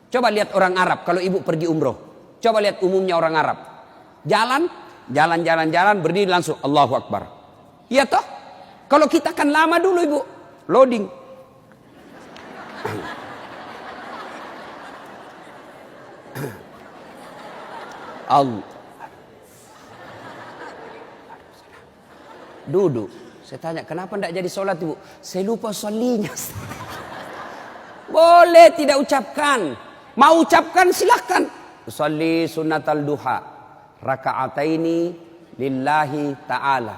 Coba lihat orang Arab kalau ibu pergi umroh. Coba lihat umumnya orang Arab. Jalan, berdiri langsung Allahu Akbar. Iya toh? Kalau kita kan lama dulu ibu. Loading. Allah. Duduk. Saya tanya, kenapa tidak jadi sholat ibu? Saya lupa sholinya. Boleh tidak ucapkan. Mau ucapkan silahkan. Sholli sunnatal duha. Raka'ataini lillahi ta'ala.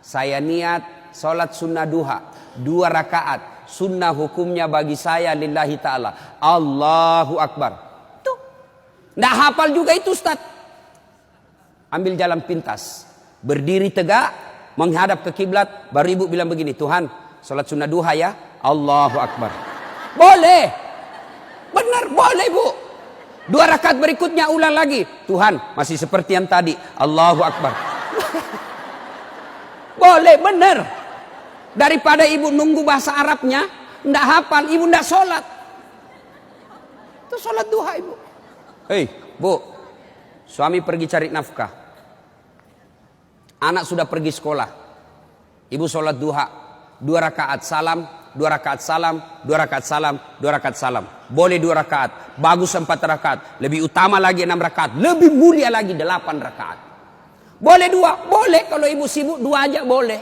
Saya niat sholat sunnah duha. 2 rakaat. Sunnah hukumnya bagi saya lillahi ta'ala. Allahu Akbar. Tuh. Nggak hafal juga itu Ustaz. Ambil jalan pintas. Berdiri tegak. Menghadap ke kiblat, baru ibu bilang begini, Tuhan, sholat sunnah duha ya, Allahu Akbar. Boleh, benar boleh bu. 2 rakaat berikutnya ulang lagi, Tuhan masih seperti yang tadi, Allahu Akbar. Boleh, benar. Daripada ibu nunggu bahasa Arabnya, ndak hafal, ibu ndak sholat. Itu sholat duha ibu. Hei bu, suami pergi cari nafkah. Anak sudah pergi sekolah. Ibu sholat duha. 2 rakaat salam, 2 rakaat salam, 2 rakaat salam, 2 rakaat salam. Boleh 2 rakaat. Bagus 4 rakaat. Lebih utama lagi 6 rakaat. Lebih mulia lagi 8 rakaat. Boleh 2? Boleh. Kalau ibu sibuk 2 aja boleh.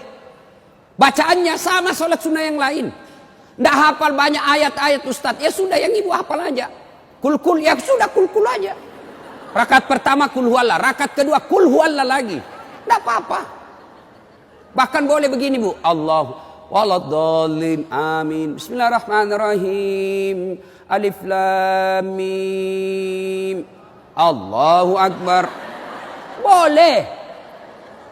Bacaannya sama sholat sunnah yang lain. Nggak hafal banyak ayat-ayat Ustadz. Ya sudah yang ibu hafal aja. Kul-kul, ya sudah kul-kul aja. Rakaat pertama kul huwallah. Rakaat kedua kul huwallah lagi. Tidak apa-apa. Bahkan boleh begini bu. Allahu waladhdallin amin. Bismillahirrahmanirrahim. Alif lam mim. Allahu Akbar. Boleh.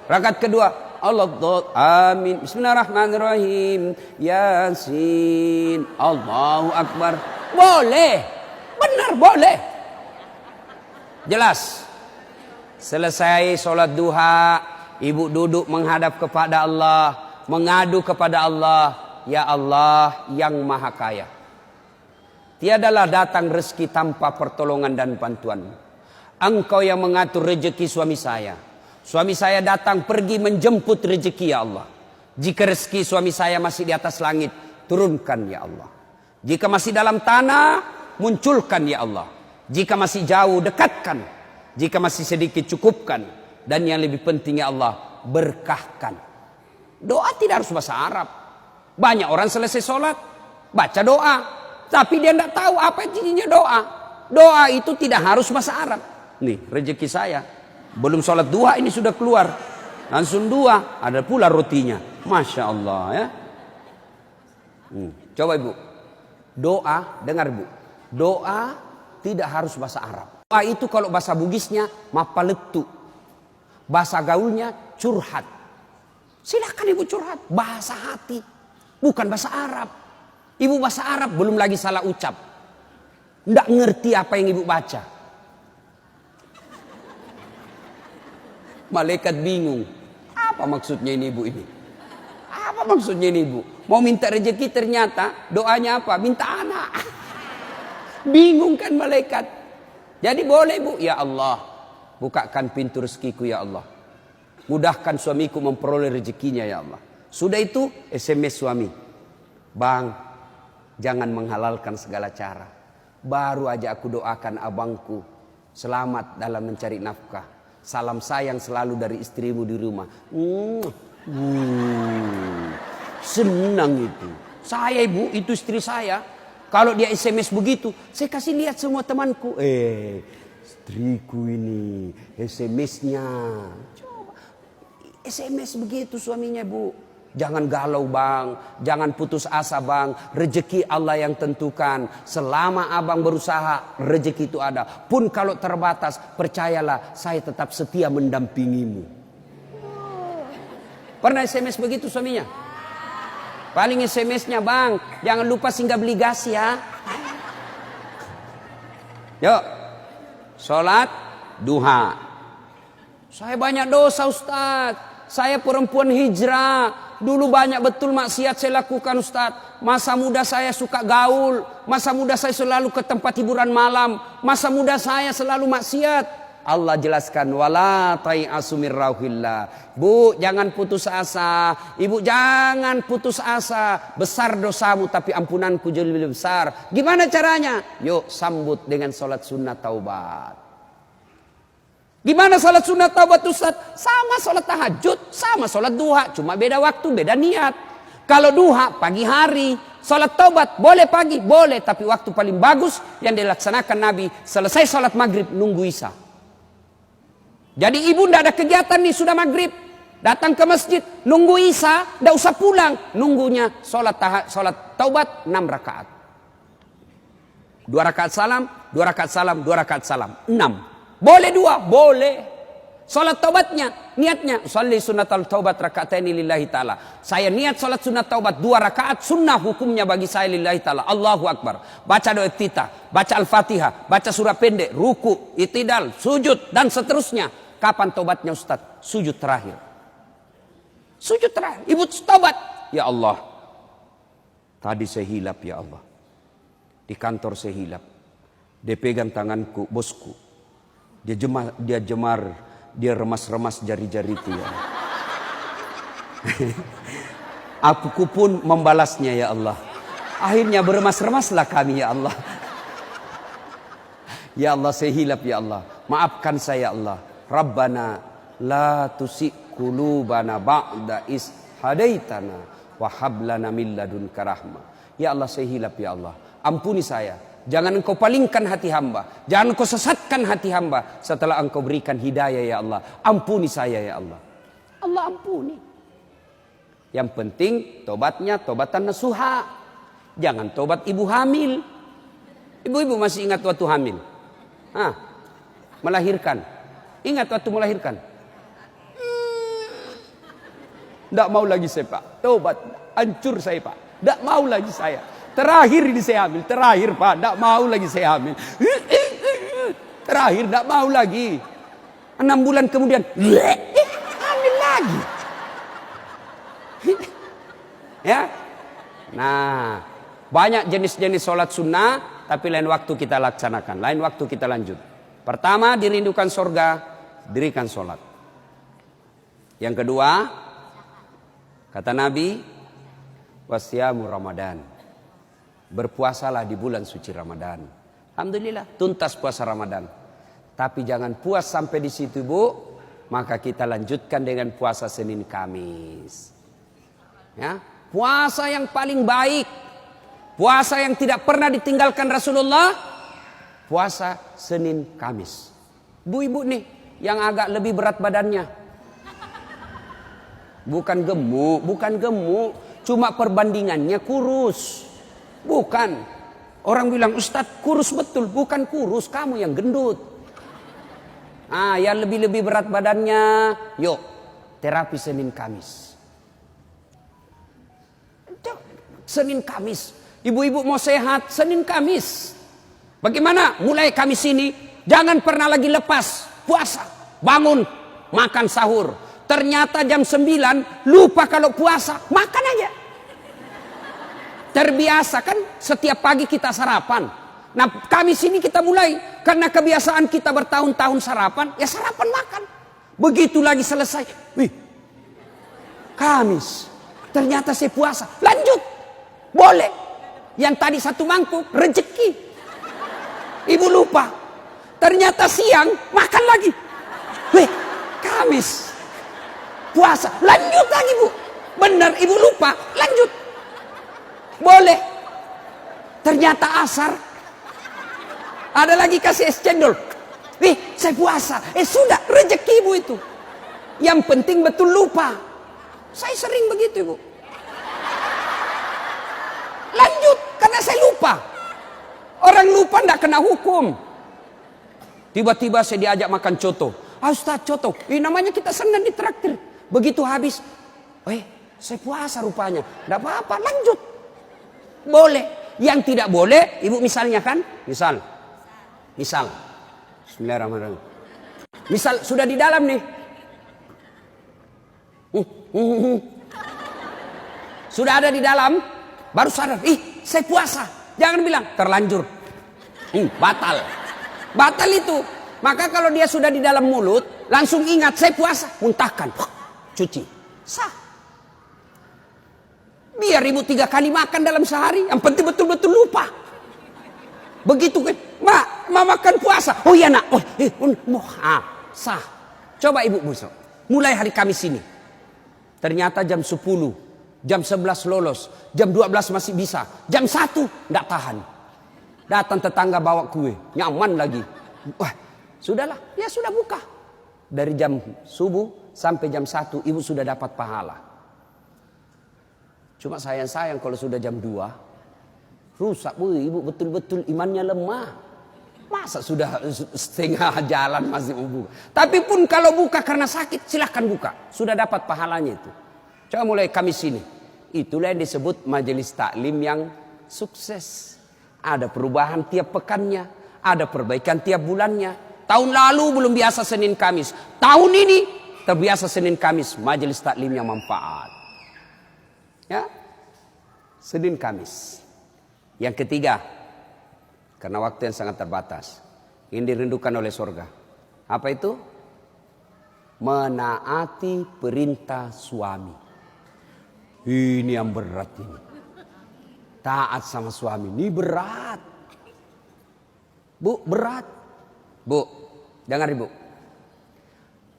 Rakaat kedua. Waladhdallin amin. Bismillahirrahmanirrahim. Yasin. Allahu Akbar. Boleh. Benar boleh. Jelas. Selesai sholat duha, ibu duduk menghadap kepada Allah, mengadu kepada Allah, ya Allah yang maha kaya. Tiadalah datang rezeki tanpa pertolongan dan bantuan. Engkau yang mengatur rezeki suami saya. Suami saya datang pergi menjemput rezeki ya Allah. Jika rezeki suami saya masih di atas langit, turunkan ya Allah. Jika masih dalam tanah, munculkan ya Allah. Jika masih jauh, dekatkan. Jika masih sedikit, cukupkan. Dan yang lebih penting ya Allah, berkahkan. Doa tidak harus bahasa Arab. Banyak orang selesai sholat, baca doa. Tapi dia tidak tahu apa intinya doa. Doa itu tidak harus bahasa Arab. Nih rezeki saya. Belum sholat duha ini sudah keluar. Langsung 2, ada pula rotinya. Masya Allah ya. Coba ibu. Doa, dengar bu. Doa tidak harus bahasa Arab. Doa itu kalau bahasa Bugisnya mapaletu. Bahasa gaulnya curhat. Silakan ibu curhat. Bahasa hati. Bukan bahasa Arab. Ibu bahasa Arab belum lagi salah ucap. Nggak ngerti apa yang ibu baca. Malaikat bingung. Apa maksudnya ini ibu ini? Apa maksudnya ini ibu? Mau minta rezeki ternyata doanya apa? Minta anak. Bingung kan malaikat. Jadi boleh bu, ya Allah, bukakan pintu rezekiku ya Allah. Mudahkan suamiku memperoleh rezekinya ya Allah. Sudah itu SMS suami. Bang, jangan menghalalkan segala cara. Baru aja aku doakan abangku selamat dalam mencari nafkah. Salam sayang selalu dari istrimu di rumah. Senang itu. Saya ibu, itu istri saya. Kalau dia SMS begitu, saya kasih lihat semua temanku. Istriku ini SMS-nya. Coba. SMS begitu suaminya bu. Jangan galau bang. Jangan putus asa bang. Rezeki Allah yang tentukan. Selama abang berusaha, rezeki itu ada. Pun kalau terbatas, percayalah saya tetap setia mendampingimu. Pernah SMS begitu suaminya? Paling SMS-nya bang, jangan lupa singgah beli gas ya. Yuk, sholat duha. Saya banyak dosa Ustaz. Saya perempuan hijrah. Dulu banyak betul maksiat saya lakukan Ustaz. Masa muda saya suka gaul. Masa muda saya selalu ke tempat hiburan malam. Masa muda saya selalu maksiat. Allah jelaskan, wala tai'asu mir rauhillah. Bu, jangan putus asa. Ibu jangan putus asa. Besar dosamu tapi ampunanku jauh lebih besar. Gimana caranya? Yuk sambut dengan salat sunat taubat. Gimana salat sunat taubat Ustaz? Sama salat tahajud, sama salat duha, cuma beda waktu, beda niat. Kalau duha pagi hari, salat taubat boleh pagi, boleh, tapi waktu paling bagus yang dilaksanakan Nabi selesai salat maghrib nunggu isya. Jadi ibu ndak ada kegiatan nih, sudah maghrib, datang ke masjid, nunggu isya, ndak usah pulang, nunggunya salat taubat 6 rakaat. 2 rakaat salam, 2 rakaat salam, 2 rakaat salam, 6. Boleh 2, boleh. Salat taubatnya, niatnya, sholli sunnatal taubat raka'ataini lillahi ta'ala. Saya niat salat sunat taubat 2 rakaat, sunnah hukumnya bagi saya lillahi ta'ala. Allahu Akbar. Baca doa iftitah, baca Al-Fatihah, baca surah pendek, ruku, itidal, sujud, dan seterusnya. Kapan taubatnya Ustaz? Sujud terakhir. Sujud terakhir. Ibu taubat. Ya Allah. Tadi saya hilap ya Allah. Di kantor saya hilap. Dia pegang tanganku, bosku. Dia remas-remas jari-jari itu ya. Aku pun membalasnya ya Allah. Akhirnya beremas-remaslah kami ya Allah. Ya Allah saya hilap ya Allah. Maafkan saya Allah. Rabbana la tusik qulubana ba'da is hadaitana wa hab lana min ladunka rahmah. Ya Allah saya hilap ya Allah. Ampuni saya. Jangan engkau palingkan hati hamba. Jangan engkau sesatkan hati hamba setelah engkau berikan hidayah ya Allah. Ampuni saya ya Allah. Allah ampuni. Yang penting tobatnya tobatan nasuha. Jangan tobat ibu hamil. Ibu-ibu masih ingat waktu hamil? Melahirkan. Ingat waktu melahirkan? Tidak mau lagi saya Pak. Tobat. Hancur saya Pak. Tidak mau lagi saya. Terakhir ini saya hamil. Terakhir Pak. Tidak mau lagi saya hamil. Terakhir tidak mau lagi. 6 bulan kemudian. Hamil lagi. Ya. Nah. Banyak jenis-jenis sholat sunnah. Tapi lain waktu kita laksanakan. Lain waktu kita lanjut. Pertama dirindukan surga, dirikan sholat. Yang kedua, kata Nabi, wasyamu Ramadan. Berpuasalah di bulan suci Ramadan. Alhamdulillah, tuntas puasa Ramadan. Tapi jangan puas sampai di situ Bu, maka kita lanjutkan dengan puasa Senin Kamis. Ya, puasa yang paling baik, puasa yang tidak pernah ditinggalkan Rasulullah, puasa Senin Kamis. Bu-ibu nih yang agak lebih berat badannya. Bukan gemuk, cuma perbandingannya kurus. Bukan. Orang bilang, Ustadz kurus betul. Bukan kurus, kamu yang gendut. Yang lebih-lebih berat badannya, yuk terapi Senin Kamis. Senin Kamis. Ibu-ibu mau sehat, Senin Kamis. Bagaimana? Mulai Kamis ini jangan pernah lagi lepas puasa. Bangun, makan sahur. Ternyata jam 9 lupa kalau puasa, makan aja. Terbiasa kan setiap pagi kita sarapan. Nah Kamis ini kita mulai. Karena kebiasaan kita bertahun-tahun sarapan, ya sarapan makan. Begitu lagi selesai, wih, Kamis. Ternyata saya puasa, lanjut. Boleh. Yang tadi 1 mangkuk, rezeki. Ibu lupa. Ternyata siang makan lagi. Weh, Kamis. Puasa. Lanjut lagi Bu. Benar ibu lupa. Lanjut. Boleh. Ternyata asar. Ada lagi kasih es cendol. Weh, saya puasa. Sudah. Rezeki ibu itu. Yang penting betul lupa. Saya sering begitu Ibu. Lanjut. Karena saya lupa. Orang lupa tidak kena hukum. Tiba-tiba saya diajak makan coto. Ustaz coto. Namanya kita senang ditraktir. Begitu habis. Saya puasa rupanya. Tidak apa-apa. Lanjut. Boleh. Yang tidak boleh. Ibu misalnya kan. Misal. Bismillahirrahmanirrahim. Misal sudah di dalam nih. Sudah ada di dalam. baru sadar, saya puasa. Jangan bilang terlanjur, batal. Batal itu. Maka kalau dia sudah di dalam mulut, langsung ingat saya puasa, muntahkan, cuci, sah. Biar ibu 3 kali makan dalam sehari, yang penting betul-betul lupa. Begitu kan, ma makan puasa, oh iya nak, sah. Coba ibu besok, mulai hari Kamis ini. Ternyata jam 10, jam 11 lolos, jam 12 masih bisa, jam 1 enggak tahan. Datang tetangga bawa kue, nyaman lagi. Wah, sudahlah, ya sudah buka. Dari jam subuh sampai jam 1 ibu sudah dapat pahala. Cuma sayang kalau sudah jam 2 rusak, ibu betul-betul imannya lemah. Masa sudah setengah jalan masih mau buka. Tapi pun kalau buka karena sakit, silahkan buka. Sudah dapat pahalanya itu. Coba mulai Kamis ini. Itulah yang disebut majelis taklim yang sukses. Ada perubahan tiap pekannya. Ada perbaikan tiap bulannya. Tahun lalu belum biasa Senin Kamis. Tahun ini terbiasa Senin Kamis. Majelis taklim yang manfaat. Ya, Senin Kamis. Yang ketiga, karena waktu yang sangat terbatas, ini dirindukan oleh surga. Apa itu? Menaati perintah suami. Ini yang berat ini. Taat sama suami ini berat. Bu, berat. Bu, dengar ibu.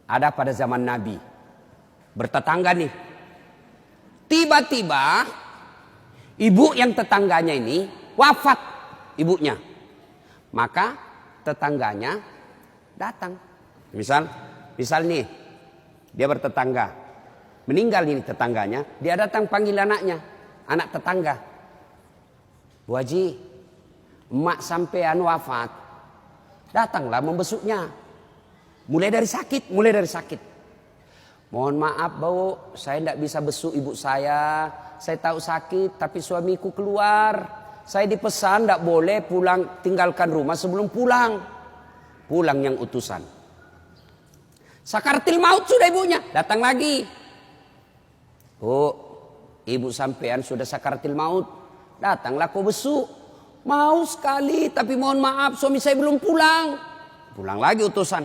Ada pada zaman Nabi, bertetangga nih. Tiba-tiba ibu yang tetangganya ini wafat ibunya. Maka tetangganya datang. Misal nih dia bertetangga. Meninggal ini tetangganya, dia datang panggil anaknya, anak tetangga. Bu Haji, emak sampean wafat. Datanglah membesuknya. Mulai dari sakit. Mohon maaf Bu, saya tidak bisa besuk ibu saya. Saya tahu sakit, tapi suamiku keluar. Saya dipesan tidak boleh pulang, tinggalkan rumah sebelum pulang. Pulang yang utusan. Sakaratil maut sudah ibunya, datang lagi. Bu, ibu sampean sudah sakaratil maut. Datanglah kau besuk. Mau sekali, tapi mohon maaf suami saya belum pulang. Pulang lagi utusan.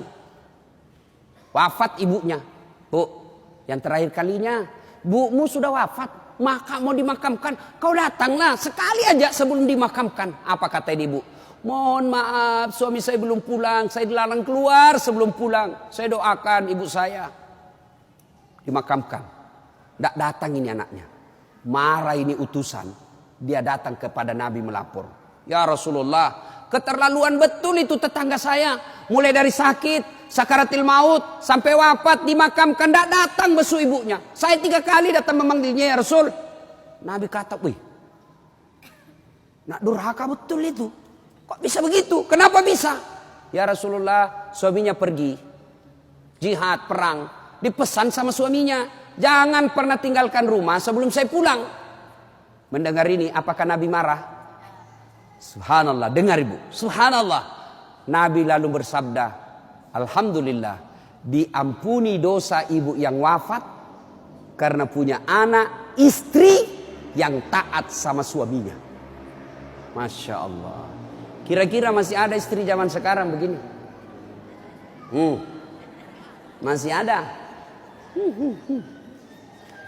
Wafat ibunya. Bu, yang terakhir kalinya, bumu sudah wafat. Maka mau dimakamkan, kau datanglah sekali aja sebelum dimakamkan. Apa kata ibu? Mohon maaf, suami saya belum pulang. Saya dilarang keluar sebelum pulang. Saya doakan ibu saya dimakamkan. Tidak datang ini anaknya. Marah ini utusan. Dia datang kepada Nabi melapor. Ya Rasulullah, keterlaluan betul itu tetangga saya. Mulai dari sakit, sakaratil maut, sampai wafat, dimakamkan, tidak datang besuk ibunya. Saya 3 kali datang memanggilnya, ya Rasul. Nabi kata, wih, nak durhaka betul itu. Kok bisa begitu? Kenapa bisa? Ya Rasulullah, suaminya pergi jihad, perang. Dipesan sama suaminya, jangan pernah tinggalkan rumah sebelum saya pulang. Mendengar ini, apakah Nabi marah? Subhanallah, dengar ibu. Subhanallah. Nabi lalu bersabda, alhamdulillah, diampuni dosa ibu yang wafat karena punya anak, istri yang taat sama suaminya. Masya Allah. Kira-kira masih ada istri zaman sekarang begini? Masih ada.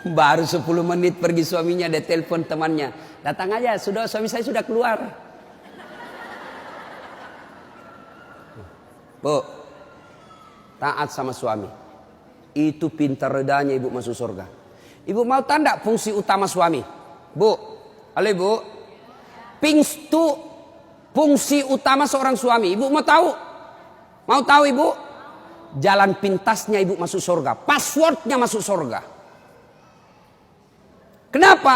Baru 10 menit pergi suaminya, dia telepon temannya. Datang aja, suami saya sudah keluar. Bu, taat sama suami. Itu pintar redanya ibu masuk surga. Ibu mau tanda fungsi utama suami? Bu, halo ibu. Fungsi utama seorang suami. Ibu mau tahu? Mau tahu ibu? Jalan pintasnya ibu masuk surga. Passwordnya masuk surga. Kenapa?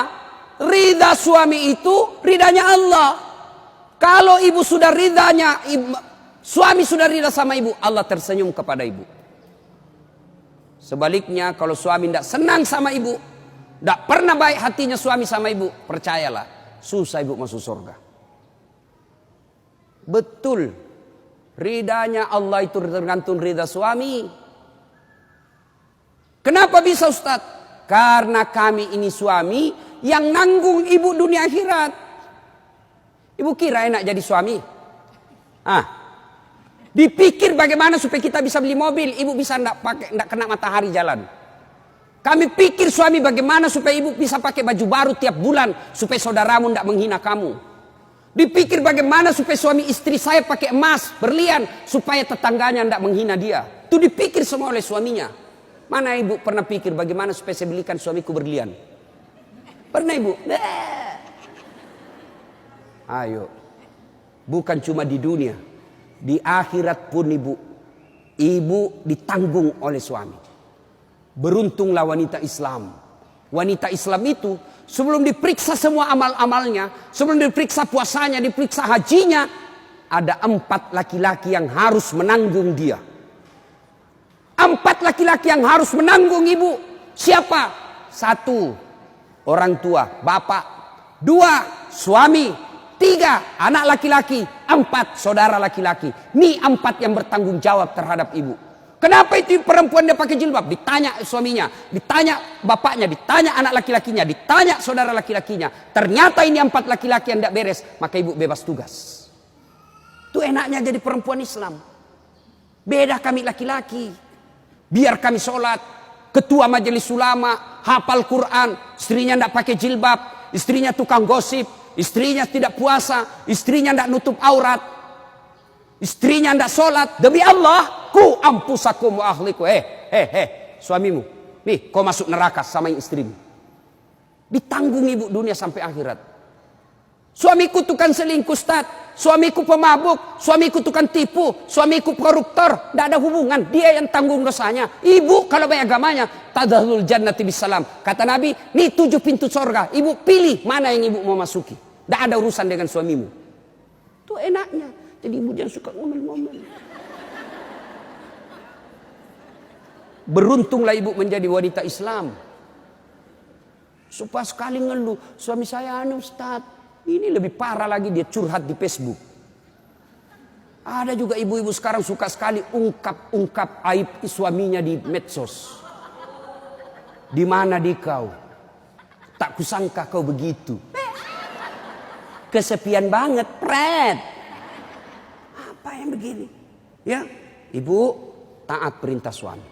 Ridha suami itu ridhanya Allah. Kalau ibu sudah ridhanya, suami sudah ridha sama ibu, Allah tersenyum kepada ibu. Sebaliknya kalau suami tidak senang sama ibu, tidak pernah baik hatinya suami sama ibu, percayalah, susah ibu masuk surga. Betul, ridhanya Allah itu tergantung ridha suami. Kenapa bisa Ustaz? Karena kami ini suami yang nanggung ibu dunia akhirat. Ibu kira enak jadi suami? Dipikir bagaimana supaya kita bisa beli mobil, ibu bisa ndak kena matahari jalan. Kami pikir suami bagaimana supaya ibu bisa pakai baju baru tiap bulan supaya saudaramu ndak menghina kamu. Dipikir bagaimana supaya suami istri saya pakai emas, berlian supaya tetangganya ndak menghina dia. Itu dipikir semua oleh suaminya. Mana ibu pernah pikir bagaimana supaya saya belikan suamiku berlian? Pernah ibu? Ayo. Bukan cuma di dunia, di akhirat pun ibu ditanggung oleh suami. Beruntunglah wanita Islam. Wanita Islam itu sebelum diperiksa semua amal-amalnya, sebelum diperiksa puasanya, diperiksa hajinya, ada 4 laki-laki yang harus menanggung dia. 4 laki-laki yang harus menanggung ibu. Siapa? 1, orang tua, bapak. 2, suami. 3, anak laki-laki. 4, saudara laki-laki. Ini 4 yang bertanggung jawab terhadap ibu. Kenapa itu perempuan dia pakai jilbab? Ditanya suaminya, ditanya bapaknya, ditanya anak laki-lakinya, ditanya saudara laki-lakinya. Ternyata ini 4 laki-laki yang tidak beres, maka ibu bebas tugas. Itu enaknya jadi perempuan Islam. Beda kami laki-laki. Biar kami sholat, ketua majelis ulama, hafal Quran, istrinya tidak pakai jilbab, istrinya tukang gosip, istrinya tidak puasa, istrinya tidak nutup aurat, istrinya tidak sholat. Demi Allah, ku ampusakum wa ahliku. Suamimu, nih kau masuk neraka sama istrimu. Ditanggung ibu dunia sampai akhirat. Suamiku tukang selingkuh, Ustaz. Suamiku pemabuk, suamiku tukang tipu, suamiku koruptor. Tidak ada hubungan, dia yang tanggung dosanya. Ibu kalau baik agamanya, tadkhulul jannati bisalam. Kata Nabi, nih 7 pintu surga. Ibu pilih mana yang ibu mau masuki. Tidak ada urusan dengan suamimu. Itu enaknya. Jadi ibu jangan suka ngomel-ngomel. Beruntunglah ibu menjadi wanita Islam. Supaya sekali ngeluh, suami saya Ustaz. Ini lebih parah lagi, dia curhat di Facebook. Ada juga ibu-ibu sekarang suka sekali ungkap aib suaminya di medsos. Di mana di kau? Tak kusangka kau begitu. Kesepian banget, pret. Apa yang begini? Ya, ibu taat perintah suami.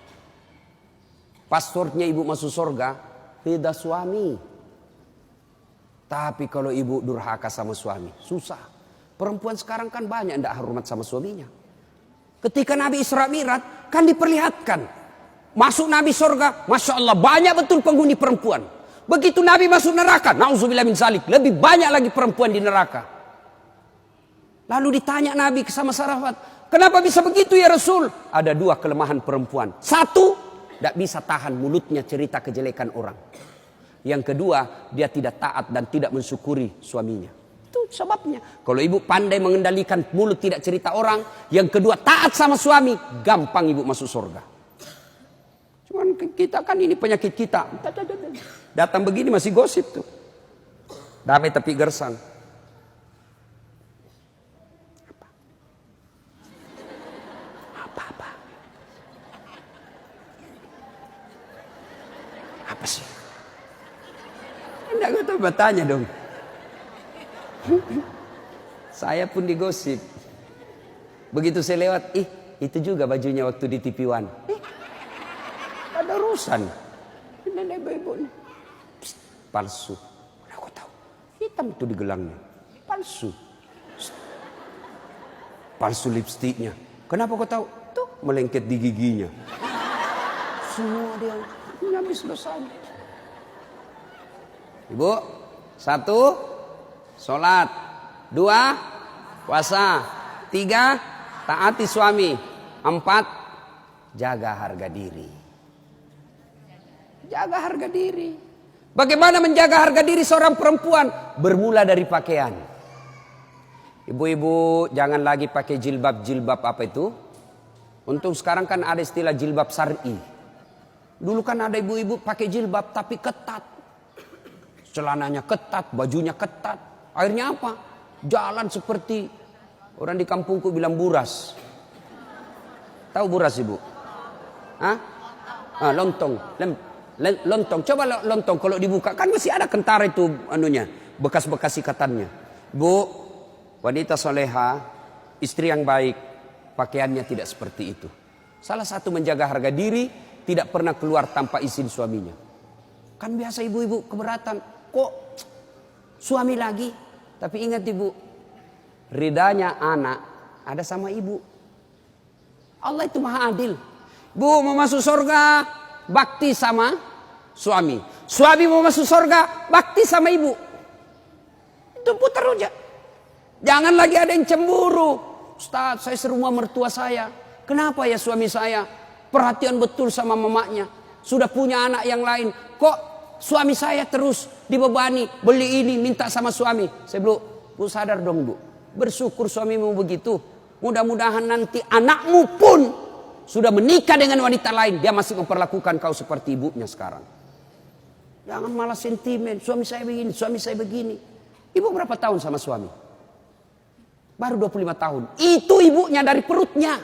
Passwordnya ibu masuk surga, beda suami. Tapi kalau ibu durhaka sama suami, susah. Perempuan sekarang kan banyak yang tidak hormat sama suaminya. Ketika Nabi Isra Mi'raj kan diperlihatkan. Masuk Nabi surga, Masya Allah banyak betul penghuni perempuan. Begitu Nabi masuk neraka, na'udzubillah min zalik, lebih banyak lagi perempuan di neraka. Lalu ditanya Nabi sama sahabat, kenapa bisa begitu ya Rasul? Ada 2 kelemahan perempuan. 1, tidak bisa tahan mulutnya cerita kejelekan orang. Yang kedua, dia tidak taat dan tidak mensyukuri suaminya. Itu sebabnya. Kalau ibu pandai mengendalikan mulut tidak cerita orang, yang kedua taat sama suami, gampang ibu masuk surga. Cuman kita kan ini penyakit kita. Datang begini masih gosip tuh. Damai tapi gersang. Apa? Apa sih? Enggak tahu bertanya dong. Saya pun digosip. Begitu saya lewat, itu juga bajunya waktu di TV One. Ada urusan. Nenek ibu nih. Palsu. Aku tahu. Hitam itu di gelangnya. Palsu. Palsu lipstiknya. Kenapa kau tahu? Tuh melengket di giginya. Semua dia habis dosanya. Ibu, 1, sholat. 2, puasa. 3, taati suami. 4, jaga harga diri. Jaga harga diri. Bagaimana menjaga harga diri seorang perempuan? Bermula dari pakaian. Ibu-ibu jangan lagi pakai jilbab apa itu? Untung sekarang kan ada istilah jilbab syar'i. Dulu kan ada ibu-ibu pakai jilbab tapi ketat. Celananya ketat, bajunya ketat. Akhirnya apa? Jalan seperti orang di kampungku bilang buras. Tahu buras ibu? Lontong. lontong. Coba lontong kalau dibuka kan masih ada kentara itu anunya, bekas-bekas ikatannya. Bu, wanita soleha, istri yang baik, pakaiannya tidak seperti itu. Salah satu menjaga harga diri, tidak pernah keluar tanpa izin suaminya. Kan biasa ibu-ibu keberatan, kok suami lagi? Tapi ingat ibu, ridanya anak ada sama ibu. Allah itu maha adil. Bu mau masuk surga, bakti sama suami. Suami mau masuk surga, bakti sama ibu. Itu putar aja. Jangan lagi ada yang cemburu. Ustaz, saya serumah mertua saya. Kenapa ya suami saya perhatian betul sama mamanya? Sudah punya anak yang lain. Kok suami saya terus dibebani, beli ini, minta sama suami. Saya bilang, bu sadar dong bu. Bersyukur suamimu begitu. Mudah-mudahan nanti anakmu pun sudah menikah dengan wanita lain. Dia masih memperlakukan kau seperti ibunya sekarang. Jangan malah sentimen. Suami saya begini, suami saya begini. Ibu berapa tahun sama suami? Baru 25 tahun. Itu ibunya dari perutnya.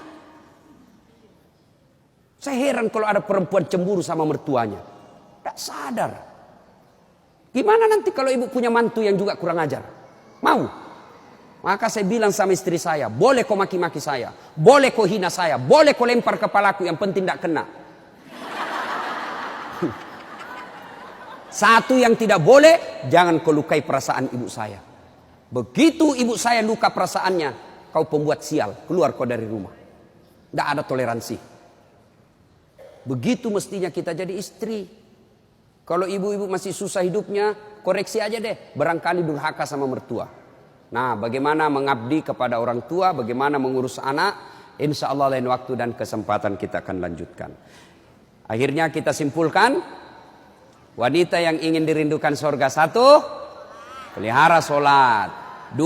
Saya heran kalau ada perempuan cemburu sama mertuanya. Tak sadar. Gimana nanti kalau ibu punya mantu yang juga kurang ajar? Mau? Maka saya bilang sama istri saya, boleh kau maki-maki saya, boleh kau hina saya, boleh kau lempar kepalaku, yang penting tidak kena. Satu yang tidak boleh, jangan kau lukai perasaan ibu saya. Begitu ibu saya luka perasaannya, kau pembuat sial, keluar kau dari rumah. Tidak ada toleransi. Begitu mestinya kita jadi istri. Kalau ibu-ibu masih susah hidupnya, koreksi aja deh, barangkali durhaka sama mertua. Nah, bagaimana mengabdi kepada orang tua, bagaimana mengurus anak, insya Allah lain waktu dan kesempatan kita akan lanjutkan. Akhirnya kita simpulkan, wanita yang ingin dirindukan surga, 1, pelihara sholat. 2,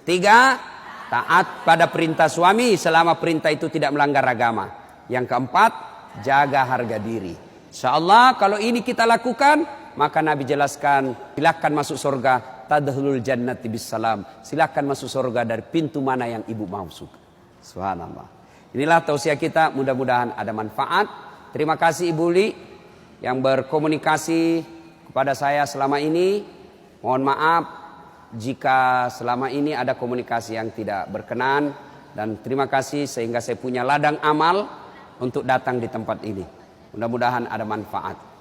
3, taat pada perintah suami selama perintah itu tidak melanggar agama. Yang keempat, jaga harga diri. Insya Allah kalau ini kita lakukan, maka Nabi jelaskan, silakan masuk surga, tadkhulul jannati bisalam. Silakan masuk surga dari pintu mana yang ibu mau suka. Subhanallah. Inilah tausiah kita, mudah-mudahan ada manfaat. Terima kasih Ibu Li yang berkomunikasi kepada saya selama ini. Mohon maaf jika selama ini ada komunikasi yang tidak berkenan, dan terima kasih sehingga saya punya ladang amal untuk datang di tempat ini. Mudah-mudahan ada manfaat.